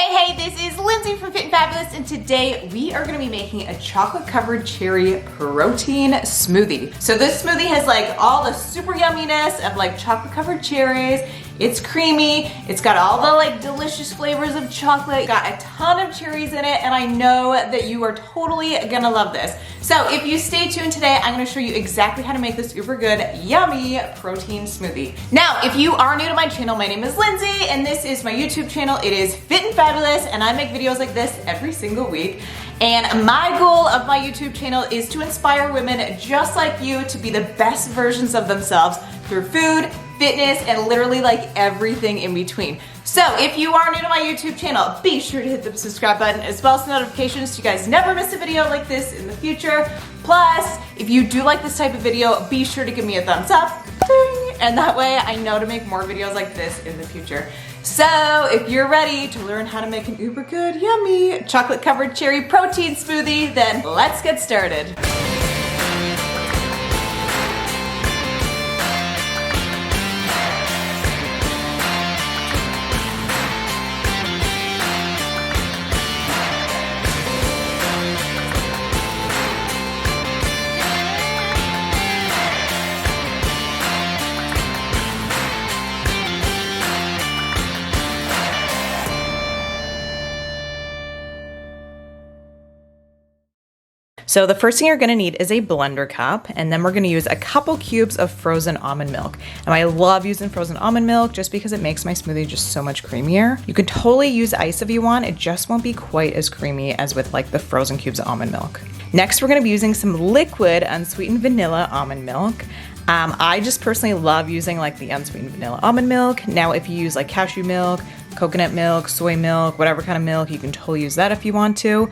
Hey, this is Lindsay from Fit and Fabulous, and today we are gonna be making a chocolate-covered cherry protein smoothie. So this smoothie has like all the super yumminess of like chocolate-covered cherries. It's creamy, it's got all the like delicious flavors of chocolate, got a ton of cherries in it, and I know that you are totally gonna love this. So if you stay tuned today, I'm gonna show you exactly how to make this super good, yummy protein smoothie. Now, if you are new to my channel, my name is Lindsay, and this is my YouTube channel. It is Fit and Fabulous, and I make videos like this every single week. And my goal of my YouTube channel is to inspire women just like you to be the best versions of themselves through food, fitness, and literally like everything in between. So if you are new to my YouTube channel, be sure to hit the subscribe button as well as notifications so you guys never miss a video like this in the future. Plus, if you do like this type of video, be sure to give me a thumbs up. Ding! And that way I know to make more videos like this in the future. So if you're ready to learn how to make an uber good, yummy, chocolate covered cherry protein smoothie, then let's get started. So the first thing you're gonna need is a blender cup, and then we're gonna use a couple cubes of frozen almond milk. Now I love using frozen almond milk just because it makes my smoothie just so much creamier. You can totally use ice if you want, it just won't be quite as creamy as with like the frozen cubes of almond milk. Next, we're gonna be using some liquid unsweetened vanilla almond milk. I just personally love using like the unsweetened vanilla almond milk. Now if you use like cashew milk, coconut milk, soy milk, whatever kind of milk, you can totally use that if you want to.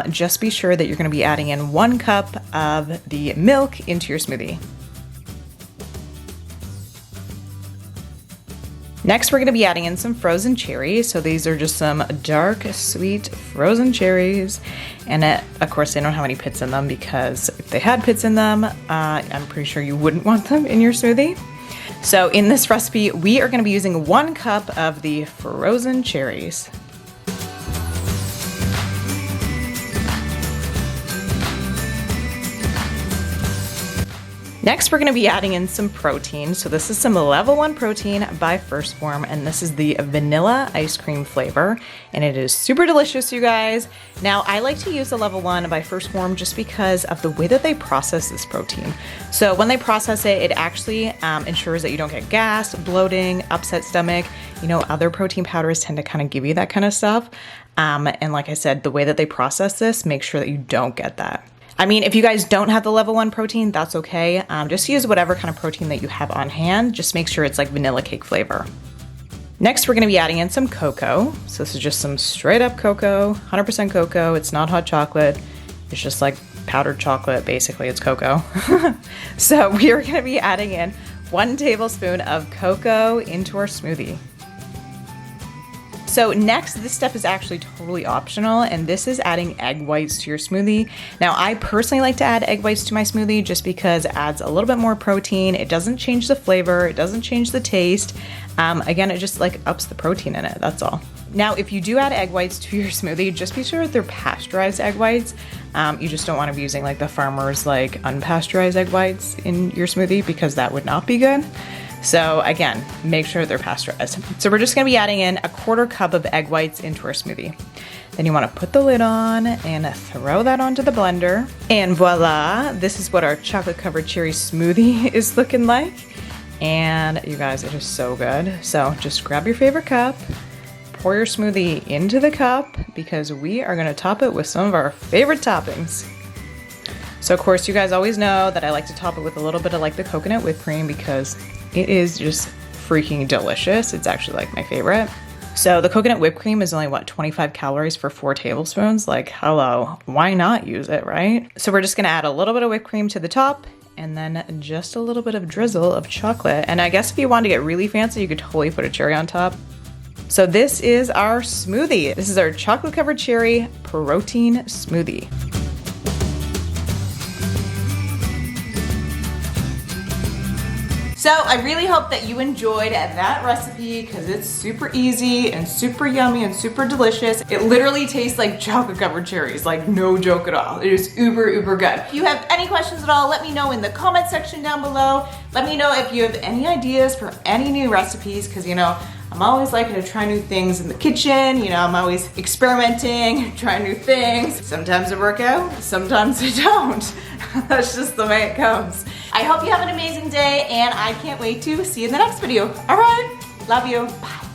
Just be sure that you're going to be adding in 1 cup of the milk into your smoothie. Next, we're going to be adding in some frozen cherries. So these are just some dark, sweet frozen cherries. And of course, they don't have any pits in them because if they had pits in them, I'm pretty sure you wouldn't want them in your smoothie. So in this recipe, we are going to be using 1 cup of the frozen cherries. Next, we're gonna be adding in some protein. So this is some level 1 protein by Phorm, and this is the vanilla ice cream flavor, and it is super delicious, you guys. Now, I like to use the level 1 by Phorm just because of the way that they process this protein. So when they process it, it actually ensures that you don't get gas, bloating, upset stomach. You know, other protein powders tend to kind of give you that kind of stuff. And like I said, the way that they process this, make sure that you don't get that. I mean, if you guys don't have the level 1 protein, that's okay. Just use whatever kind of protein that you have on hand. Just make sure it's like vanilla cake flavor. Next, we're gonna be adding in some cocoa. So this is just some straight up cocoa, 100% cocoa. It's not hot chocolate. It's just like powdered chocolate. Basically, it's cocoa. So we are gonna be adding in 1 tablespoon of cocoa into our smoothie. So next, this step is actually totally optional, and this is adding egg whites to your smoothie. Now, I personally like to add egg whites to my smoothie just because it adds a little bit more protein. It doesn't change the flavor, it doesn't change the taste. Again, it just like ups the protein in it, that's all. Now, if you do add egg whites to your smoothie, just be sure they're pasteurized egg whites. You just don't want to be using like the farmer's like unpasteurized egg whites in your smoothie because that would not be good. So again, make sure they're pasteurized. So we're just gonna be adding in 1/4 cup of egg whites into our smoothie. Then you wanna put the lid on and throw that onto the blender. And voila, this is what our chocolate covered cherry smoothie is looking like. And you guys, it is so good. So just grab your favorite cup, pour your smoothie into the cup because we are gonna top it with some of our favorite toppings. So of course, you guys always know that I like to top it with a little bit of like the coconut whipped cream because it is just freaking delicious. It's actually like my favorite. So the coconut whipped cream is only what, 25 calories for 4 tablespoons? Like, hello, why not use it, right? So we're just gonna add a little bit of whipped cream to the top and then just a little bit of drizzle of chocolate. And I guess if you want to get really fancy, you could totally put a cherry on top. So this is our smoothie. This is our chocolate covered cherry protein smoothie. So I really hope that you enjoyed that recipe because it's super easy and super yummy and super delicious. It literally tastes like chocolate covered cherries, like no joke at all. It is uber good. If you have any questions at all, let me know in the comment section down below. Let me know if you have any ideas for any new recipes because you know, I'm always liking to try new things in the kitchen. You know, I'm always experimenting, trying new things. Sometimes they work out, sometimes they don't. That's just the way it goes. I hope you have an amazing day and I can't wait to see you in the next video. All right, love you, bye.